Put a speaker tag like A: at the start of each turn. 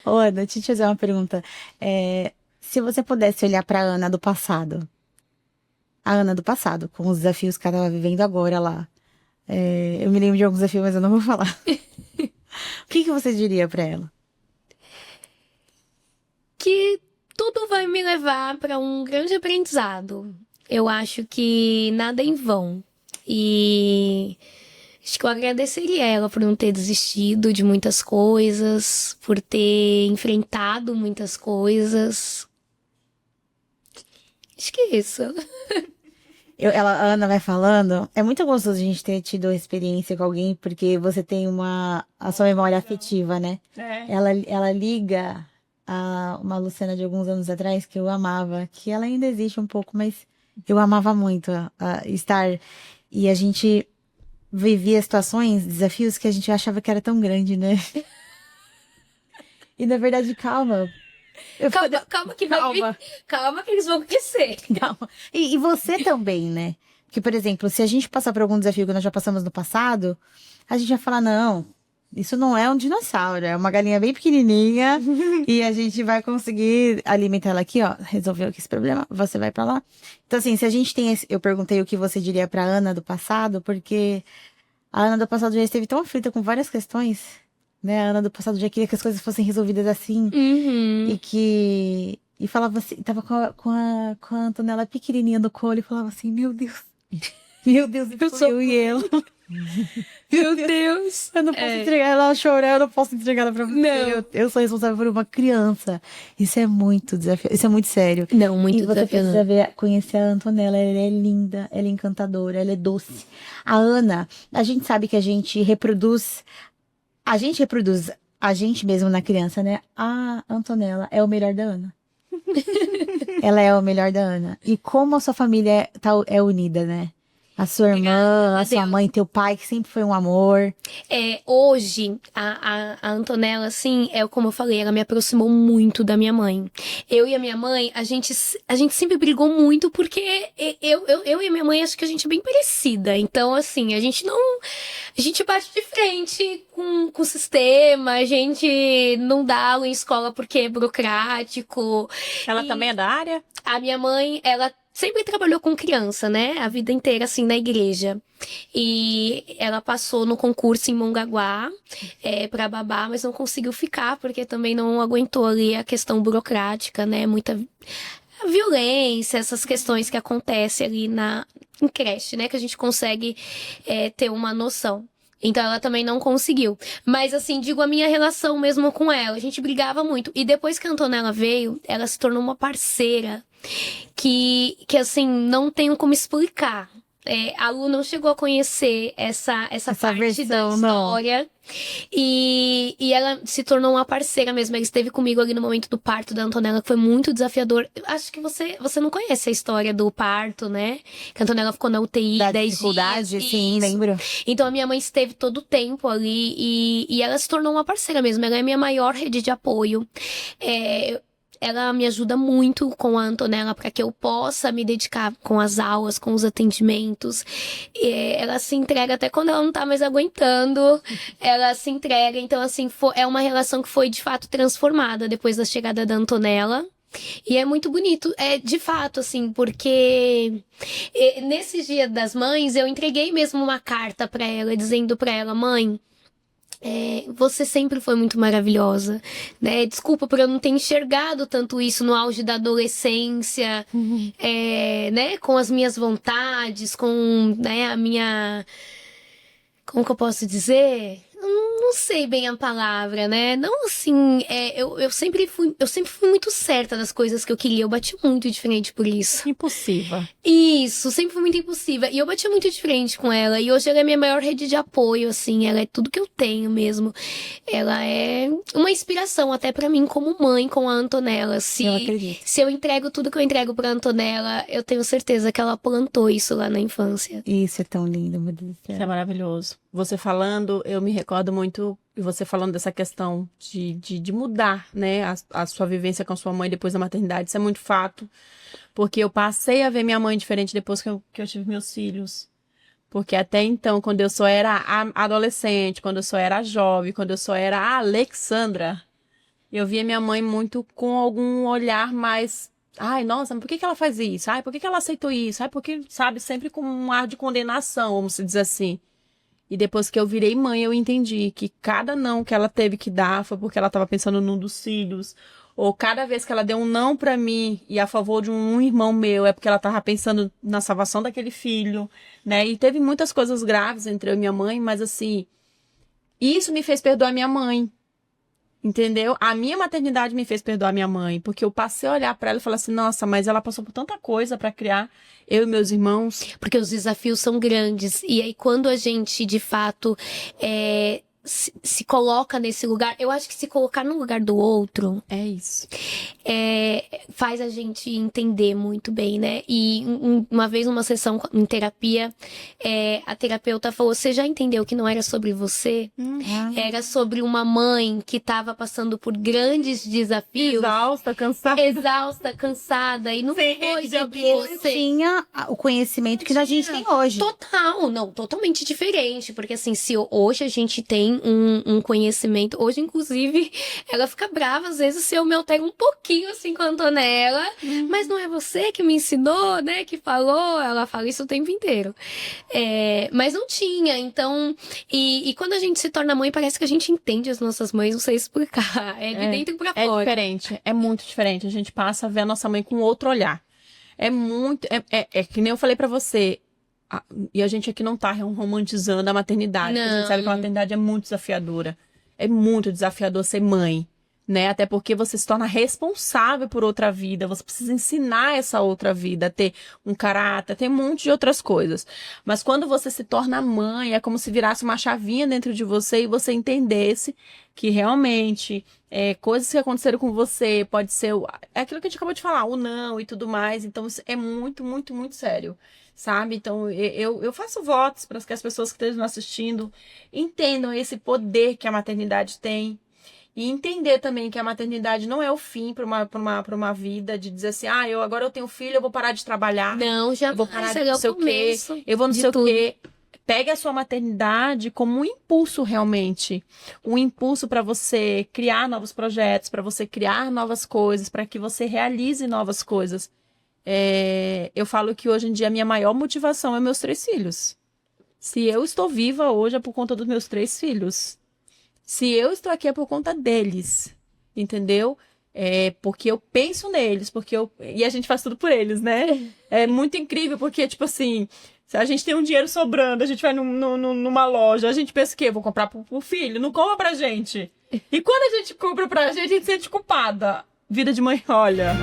A: Ô, Ana, deixa eu te fazer uma pergunta. Se você pudesse olhar pra Ana do passado, a Ana do passado, com os desafios que ela estava vivendo agora lá. Eu me lembro de alguns desafios, mas eu não vou falar. O que que você diria pra ela?
B: Que tudo vai me levar para um grande aprendizado. Eu acho que nada é em vão. E acho que eu agradeceria ela por não ter desistido de muitas coisas, por ter enfrentado muitas coisas. Acho que é isso.
A: A Ana vai falando. É muito gostoso a gente ter tido experiência com alguém, porque você tem a sua memória afetiva, né?
C: É.
A: Ela liga a uma Luciana de alguns anos atrás que eu amava, que ela ainda existe um pouco, mas eu amava muito estar. E a gente vivia situações, desafios que a gente achava que era tão grande, né? E na verdade, calma.
B: Calma, calma que vai vir.
A: Calma.
B: Calma que eles vão crescer.
A: Calma. E você também, né? Que, por exemplo, se a gente passar por algum desafio que nós já passamos no passado, a gente vai falar, não, isso não é um dinossauro, é uma galinha bem pequenininha e a gente vai conseguir alimentar ela aqui, ó, resolveu aqui esse problema, você vai pra lá. Então, assim, se a gente tem eu perguntei o que você diria pra Ana do passado, porque a Ana do passado já esteve tão aflita com várias questões, né? A Ana do passado já queria que as coisas fossem resolvidas assim.
B: Uhum.
A: E falava assim, tava com a Antonella pequenininha no colo e falava assim, meu Deus,
B: Eu
A: sou
B: sou.
A: eu e ela.
B: Meu Deus.
A: Eu não posso entregar ela a chorar, eu não posso entregar ela pra você.
B: Não.
A: Eu sou responsável por uma criança. Isso é muito desafio, isso é muito sério.
B: Não, muito
A: E você
B: desafiador.
A: precisa ver, conhecer a Antonella, ela é linda, ela é encantadora, ela é doce. A Ana, a gente sabe que a gente reproduz a gente mesmo na criança, né? A Antonella é o melhor da Ana. Ela é o melhor da Ana. E como a sua família é unida, né? A sua irmã, a
B: a
A: sua
B: Deus.
A: mãe, teu pai, que sempre foi um amor.
B: Hoje, a Antonella, assim, como eu falei, ela me aproximou muito da minha mãe. Eu e a minha mãe, a gente sempre brigou muito porque eu e a minha mãe, acho que a gente é bem parecida. Então, assim, a gente não. A gente bate de frente com o sistema, a gente não dá aula em escola porque é burocrático.
C: Ela
B: E
C: também é da área?
B: a minha mãe, ela sempre trabalhou com criança, né? A vida inteira, assim, na igreja. E ela passou no concurso em Mongaguá, pra babá, mas não conseguiu ficar, porque também não aguentou ali a questão burocrática, né? Muita violência, essas questões que acontecem ali em creche, né? Que a gente consegue ter uma noção. Então ela também não conseguiu. Mas assim, digo a minha relação mesmo com ela. A gente brigava muito. E depois que a Antonella veio, ela se tornou uma parceira que assim, não tenho como explicar. A Lu não chegou a conhecer essa parte
A: versão,
B: da
A: não.
B: história. E ela se tornou uma parceira mesmo. Ela esteve comigo ali no momento do parto da Antonella, que foi muito desafiador. Eu acho que você não conhece a história do parto, né? Que a Antonella ficou na UTI
A: Da
B: 10
A: dificuldade,
B: dias.
A: sim,
B: Isso.
A: lembro.
B: Então a minha mãe esteve todo o tempo ali e ela se tornou uma parceira mesmo. Ela é a minha maior rede de apoio. Ela me ajuda muito com a Antonella para que eu possa me dedicar com as aulas, com os atendimentos. Ela se entrega até quando ela não tá mais aguentando. Ela se entrega. Então, assim, é uma relação que foi de fato transformada depois da chegada da Antonella. E é muito bonito, de fato, assim, porque nesse Dia das Mães eu entreguei mesmo uma carta para ela, dizendo para ela, mãe. Você sempre foi muito maravilhosa, né? Desculpa por eu não ter enxergado tanto isso no auge da adolescência, né? Com as minhas vontades, com, né, a minha... Como que eu posso dizer? Não sei bem a palavra, né? Não assim, eu sempre fui muito certa das coisas que eu queria. Eu bati muito de frente por isso.
C: Impossível.
B: Isso, sempre fui muito impulsiva. E eu bati muito de frente com ela. E hoje ela é minha maior rede de apoio, assim. Ela é tudo que eu tenho mesmo. Ela é uma inspiração até pra mim como mãe com a Antonella.
A: Eu acredito.
B: Se eu entrego tudo que eu entrego pra Antonella, eu tenho certeza que ela plantou isso lá na infância.
A: Isso é tão lindo, meu Deus do
C: Isso é
A: céu.
C: maravilhoso. Você falando, eu me recordo muito, e você falando dessa questão de mudar, né, a sua vivência com a sua mãe depois da maternidade. Isso é muito fato. Porque eu passei a ver minha mãe diferente depois que eu tive meus filhos. Porque até então, quando eu só era adolescente, quando eu só era jovem, quando eu só era a Alexandra, eu via minha mãe muito com algum olhar mais... Ai, nossa, mas por que ela faz isso? Ai, por que ela aceitou isso? Ai, porque, sabe, sempre com um ar de condenação, vamos dizer assim. E depois que eu virei mãe, eu entendi que cada não que ela teve que dar foi porque ela estava pensando num dos filhos. Ou cada vez que ela deu um não pra mim e a favor de um irmão meu, é porque ela tava pensando na salvação daquele filho, né? E teve muitas coisas graves entre eu e minha mãe, mas assim, isso me fez perdoar minha mãe. Entendeu? A minha maternidade me fez perdoar minha mãe, porque eu passei a olhar pra ela e falar assim, nossa, mas ela passou por tanta coisa pra criar eu e meus irmãos.
B: Porque os desafios são grandes. E aí, quando a gente, de fato, se coloca nesse lugar, eu acho que se colocar no lugar do outro
C: É isso.
B: faz a gente entender muito bem, né? E uma vez numa sessão em terapia, a terapeuta falou: você já entendeu que não era sobre você? Era sobre uma mãe que estava passando por grandes desafios.
C: Exausta,
B: cansada. E não
C: Sim,
B: foi sobre
A: Ele
B: você.
A: tinha o conhecimento que a gente tem hoje.
B: Total, não, totalmente diferente. Porque assim, se hoje a gente tem um conhecimento, hoje, inclusive, ela fica brava, às vezes, se eu me altero um pouquinho assim com a Antonella. Mas não é você que me ensinou, né? Que falou, ela fala isso o tempo inteiro. Mas não tinha, então. E quando a gente se torna mãe, parece que a gente entende as nossas mães, não sei explicar. É de dentro pra
C: É
B: fora.
C: diferente, é muito diferente. A gente passa a ver a nossa mãe com outro olhar. É muito. É que nem eu falei pra você. E a gente aqui não tá romantizando a maternidade. Porque a gente
B: Não.
C: sabe que a maternidade é muito desafiadora. É muito desafiador ser mãe, né? Até porque você se torna responsável por outra vida. Você precisa ensinar essa outra vida a ter um caráter, ter um monte de outras coisas. Mas quando você se torna mãe, é como se virasse uma chavinha dentro de você e você entendesse que realmente coisas que aconteceram com você pode ser... É aquilo que a gente acabou de falar, o não e tudo mais. Então, isso é muito, muito, muito sério. Sabe? Então, eu faço votos para que as pessoas que estejam assistindo entendam esse poder que a maternidade tem. E entender também que a maternidade não é o fim para uma vida de dizer assim, agora eu tenho filho, eu vou parar de trabalhar.
B: Não, já
C: Eu vou parar de
B: é
C: não
B: o
C: sei o quê.
B: começo
C: Eu vou não
B: de
C: sei o
B: tudo.
C: quê. Pegue a sua maternidade como um impulso realmente. Um impulso para você criar novos projetos, para você criar novas coisas, para que você realize novas coisas. Eu falo que hoje em dia a minha maior motivação é meus 3 filhos. Se eu estou viva hoje é por conta dos meus 3 filhos. Se eu estou aqui é por conta deles, entendeu? Porque eu penso neles, e a gente faz tudo por eles, né? É muito incrível, porque, tipo assim, se a gente tem um dinheiro sobrando, a gente vai numa loja, a gente pensa que eu vou comprar pro filho, não compra pra gente. E quando a gente compra pra gente se sente culpada. Vida de mãe, olha...